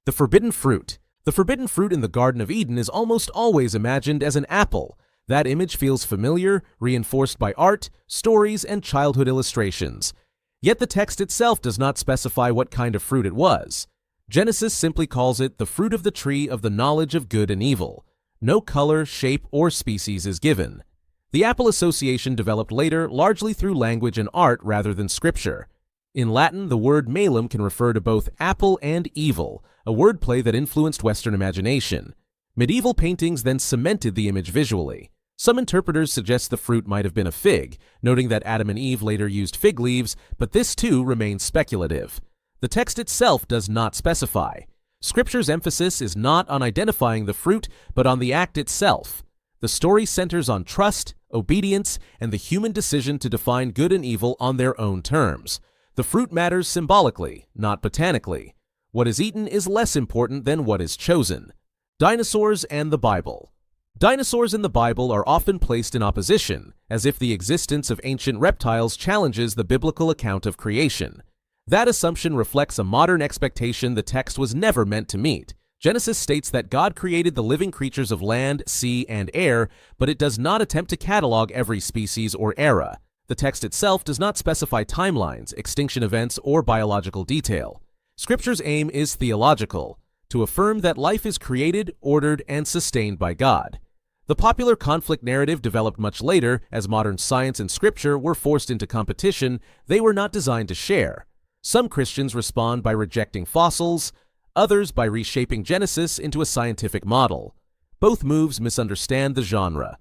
The forbidden fruit. The forbidden fruit in the Garden of Eden is almost always imagined as an apple. That image feels familiar, reinforced by art, stories, and childhood illustrations. Yet the text itself does not specify what kind of fruit it was. Genesis simply calls it the fruit of the tree of the knowledge of good and evil. No color, shape, or species is given. The apple association developed later largely through language and art rather than scripture. In Latin, the word malum can refer to both apple and evil, a wordplay that influenced Western imagination. Medieval paintings then cemented the image visually. Some interpreters suggest the fruit might have been a fig, noting that Adam and Eve later used fig leaves, but this too remains speculative. The text itself does not specify. Scripture's emphasis is not on identifying the fruit, but on the act itself. The story centers on trust, obedience, and the human decision to define good and evil on their own terms. The fruit matters symbolically, not botanically. What is eaten is less important than what is chosen. Dinosaurs and the Bible. Dinosaurs in the Bible are often placed in opposition, as if the existence of ancient reptiles challenges the biblical account of creation. That assumption reflects a modern expectation the text was never meant to meet. Genesis states that God created the living creatures of land, sea, and air, but it does not attempt to catalog every species or era. The text itself does not specify timelines, extinction events, or biological detail. Scripture's aim is theological, to affirm that life is created, ordered, and sustained by God. The popular conflict narrative developed much later as modern science and scripture were forced into competition. They were not designed to share. Some Christians respond by rejecting fossils, others by reshaping Genesis into a scientific model. Both moves misunderstand the genre.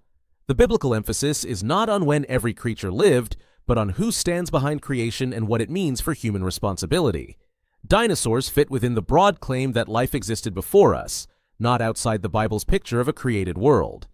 The biblical emphasis is not on when every creature lived, but on who stands behind creation and what it means for human responsibility. Dinosaurs fit within the broad claim that life existed before us, not outside the Bible's picture of a created world.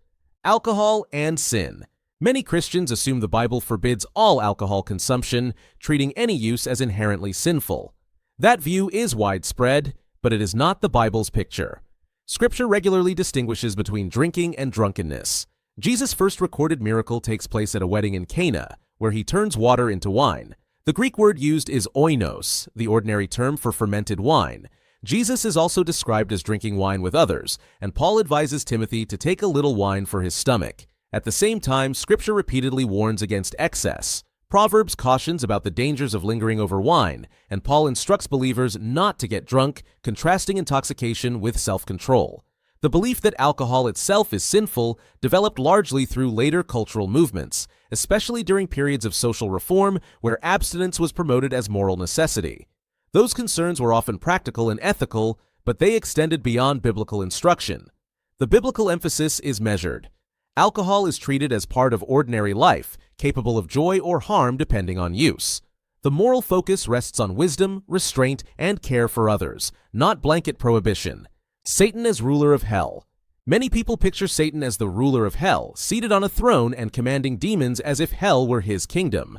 Alcohol and sin. Many Christians assume the Bible forbids all alcohol consumption, treating any use as inherently sinful. That view is widespread, but it is not the Bible's picture. Scripture regularly distinguishes between drinking and drunkenness. Jesus' first recorded miracle takes place at a wedding in Cana, where he turns water into wine. The Greek word used is oinos, the ordinary term for fermented wine. Jesus is also described as drinking wine with others, and Paul advises Timothy to take a little wine for his stomach. At the same time, Scripture repeatedly warns against excess. Proverbs cautions about the dangers of lingering over wine, and Paul instructs believers not to get drunk, contrasting intoxication with self-control. The belief that alcohol itself is sinful developed largely through later cultural movements, especially during periods of social reform where abstinence was promoted as moral necessity. Those concerns were often practical and ethical, but they extended beyond biblical instruction. The biblical emphasis is measured. Alcohol is treated as part of ordinary life, capable of joy or harm depending on use. The moral focus rests on wisdom, restraint, and care for others, not blanket prohibition. Satan as ruler of hell. Many people picture Satan as the ruler of hell, seated on a throne and commanding demons as if hell were his kingdom.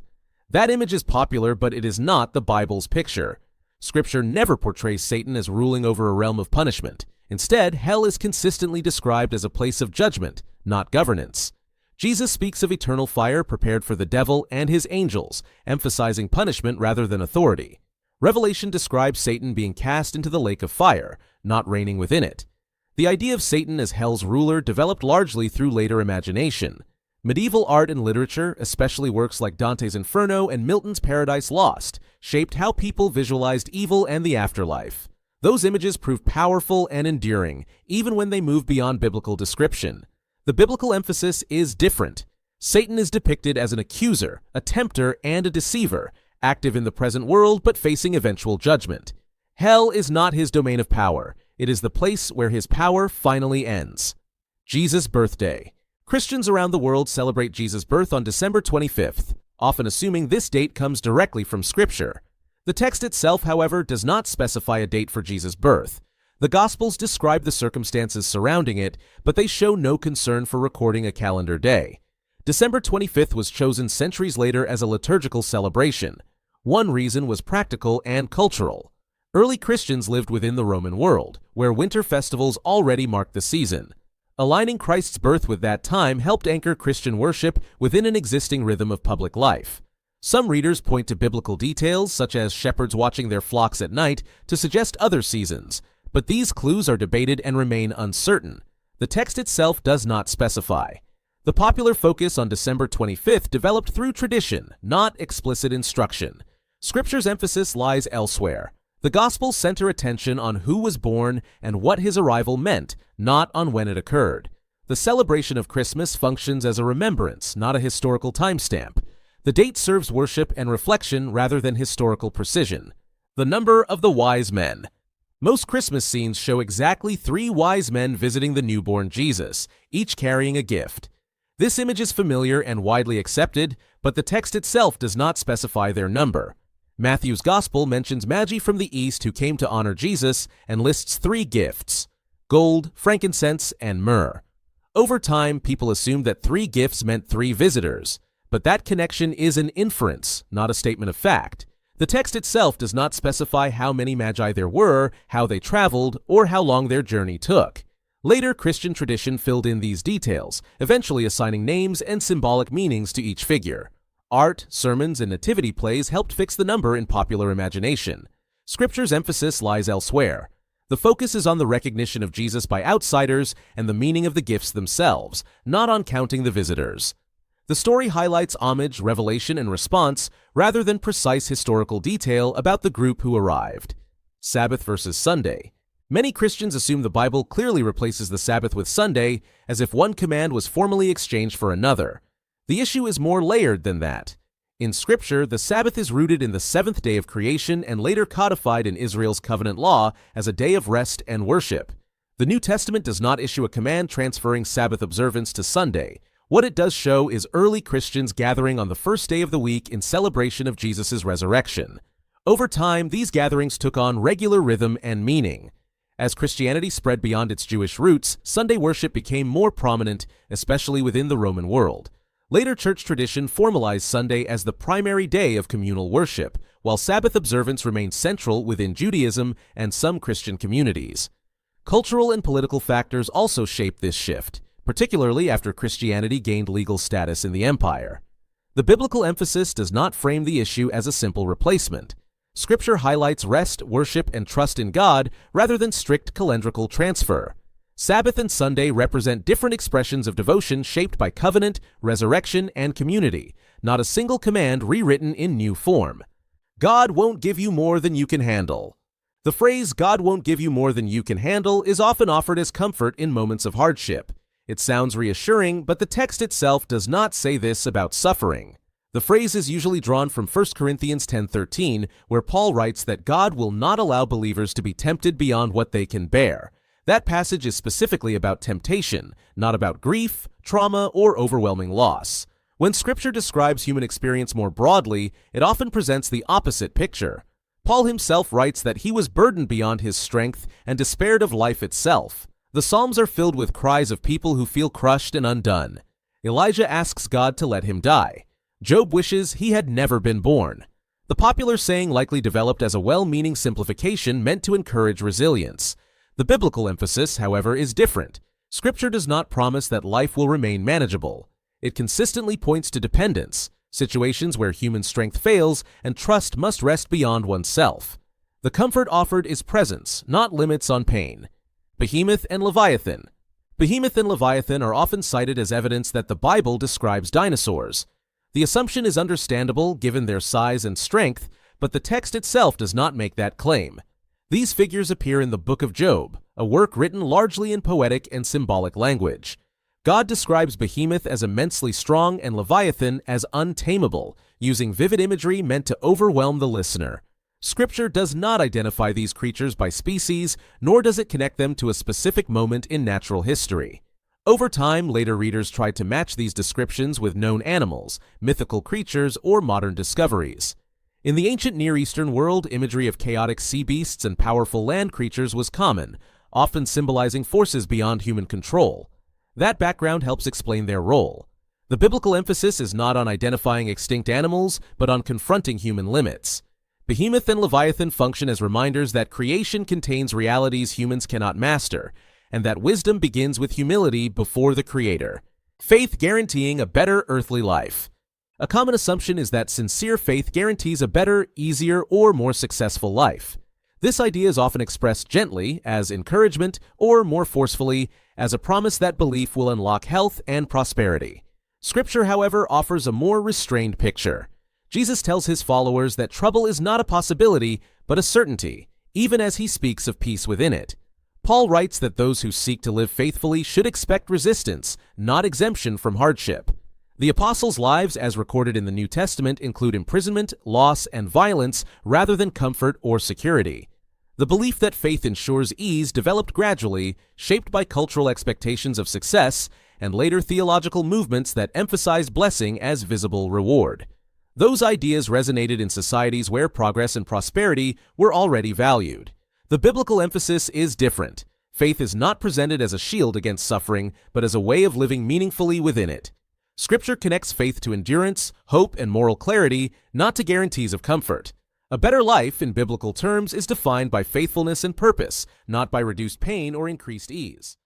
That image is popular, but it is not the Bible's picture. Scripture never portrays Satan as ruling over a realm of punishment. Instead, hell is consistently described as a place of judgment, not governance. Jesus speaks of eternal fire prepared for the devil and his angels, emphasizing punishment rather than authority. Revelation describes Satan being cast into the lake of fire, not reigning within it. The idea of Satan as hell's ruler developed largely through later imagination. Medieval art and literature, especially works like Dante's Inferno and Milton's Paradise Lost, shaped how people visualized evil and the afterlife. Those images proved powerful and enduring, even when they moved beyond biblical description. The biblical emphasis is different. Satan is depicted as an accuser, a tempter, and a deceiver, active in the present world but facing eventual judgment. Hell is not his domain of power. It is the place where his power finally ends. Jesus' birthday. Christians around the world celebrate Jesus' birth on December 25th, often assuming this date comes directly from Scripture. The text itself, however, does not specify a date for Jesus' birth. The Gospels describe the circumstances surrounding it, but they show no concern for recording a calendar day. December 25th was chosen centuries later as a liturgical celebration. One reason was practical and cultural. Early Christians lived within the Roman world, where winter festivals already marked the season. Aligning Christ's birth with that time helped anchor Christian worship within an existing rhythm of public life. Some readers point to biblical details, such as shepherds watching their flocks at night, to suggest other seasons, but these clues are debated and remain uncertain. The text itself does not specify. The popular focus on December 25th developed through tradition, not explicit instruction. Scripture's emphasis lies elsewhere. The Gospels center attention on who was born and what his arrival meant, not on when it occurred. The celebration of Christmas functions as a remembrance, not a historical timestamp. The date serves worship and reflection rather than historical precision. The number of the wise men. Most Christmas scenes show exactly 3 wise men visiting the newborn Jesus, each carrying a gift. This image is familiar and widely accepted, but the text itself does not specify their number. Matthew's Gospel mentions Magi from the East who came to honor Jesus and lists 3 gifts: gold, frankincense, and myrrh. Over time, people assumed that 3 gifts meant 3 visitors, but that connection is an inference, not a statement of fact. The text itself does not specify how many Magi there were, how they traveled, or how long their journey took. Later, Christian tradition filled in these details, eventually assigning names and symbolic meanings to each figure. Art, sermons, and nativity plays helped fix the number in popular imagination. Scripture's emphasis lies elsewhere. The focus is on the recognition of Jesus by outsiders and the meaning of the gifts themselves, not on counting the visitors. The story highlights homage, revelation, and response rather than precise historical detail about the group who arrived. Sabbath versus Sunday. Many Christians assume the Bible clearly replaces the Sabbath with Sunday, as if one command was formally exchanged for another. The issue is more layered than that. In Scripture, the Sabbath is rooted in the 7th day of creation and later codified in Israel's covenant law as a day of rest and worship. The New Testament does not issue a command transferring Sabbath observance to Sunday. What it does show is early Christians gathering on the first day of the week in celebration of Jesus' resurrection. Over time, these gatherings took on regular rhythm and meaning. As Christianity spread beyond its Jewish roots, Sunday worship became more prominent, especially within the Roman world. Later church tradition formalized Sunday as the primary day of communal worship, while Sabbath observance remained central within Judaism and some Christian communities. Cultural and political factors also shaped this shift, particularly after Christianity gained legal status in the empire. The biblical emphasis does not frame the issue as a simple replacement. Scripture highlights rest, worship, and trust in God rather than strict calendrical transfer. Sabbath and Sunday represent different expressions of devotion shaped by covenant, resurrection, and community, not a single command rewritten in new form. God won't give you more than you can handle. The phrase, "God won't give you more than you can handle," is often offered as comfort in moments of hardship. It sounds reassuring, but the text itself does not say this about suffering. The phrase is usually drawn from 1 Corinthians 10:13, where Paul writes that God will not allow believers to be tempted beyond what they can bear. That passage is specifically about temptation, not about grief, trauma, or overwhelming loss. When Scripture describes human experience more broadly, it often presents the opposite picture. Paul himself writes that he was burdened beyond his strength and despaired of life itself. The Psalms are filled with cries of people who feel crushed and undone. Elijah asks God to let him die. Job wishes he had never been born. The popular saying likely developed as a well-meaning simplification meant to encourage resilience. The biblical emphasis, however, is different. Scripture does not promise that life will remain manageable. It consistently points to dependence, situations where human strength fails and trust must rest beyond oneself. The comfort offered is presence, not limits on pain. Behemoth and Leviathan. Behemoth and Leviathan are often cited as evidence that the Bible describes dinosaurs. The assumption is understandable given their size and strength, but the text itself does not make that claim. These figures appear in the Book of Job, a work written largely in poetic and symbolic language. God describes Behemoth as immensely strong and Leviathan as untamable, using vivid imagery meant to overwhelm the listener. Scripture does not identify these creatures by species, nor does it connect them to a specific moment in natural history. Over time, later readers tried to match these descriptions with known animals, mythical creatures, or modern discoveries. In the ancient Near Eastern world, imagery of chaotic sea beasts and powerful land creatures was common, often symbolizing forces beyond human control. That background helps explain their role. The biblical emphasis is not on identifying extinct animals, but on confronting human limits. Behemoth and Leviathan function as reminders that creation contains realities humans cannot master, and that wisdom begins with humility before the Creator. Faith guaranteeing a better earthly life. A common assumption is that sincere faith guarantees a better, easier, or more successful life. This idea is often expressed gently, as encouragement, or more forcefully, as a promise that belief will unlock health and prosperity. Scripture, however, offers a more restrained picture. Jesus tells his followers that trouble is not a possibility, but a certainty, even as he speaks of peace within it. Paul writes that those who seek to live faithfully should expect resistance, not exemption from hardship. The apostles' lives, as recorded in the New Testament, include imprisonment, loss, and violence rather than comfort or security. The belief that faith ensures ease developed gradually, shaped by cultural expectations of success and later theological movements that emphasized blessing as visible reward. Those ideas resonated in societies where progress and prosperity were already valued. The biblical emphasis is different. Faith is not presented as a shield against suffering, but as a way of living meaningfully within it. Scripture connects faith to endurance, hope, and moral clarity, not to guarantees of comfort. A better life, in biblical terms, is defined by faithfulness and purpose, not by reduced pain or increased ease.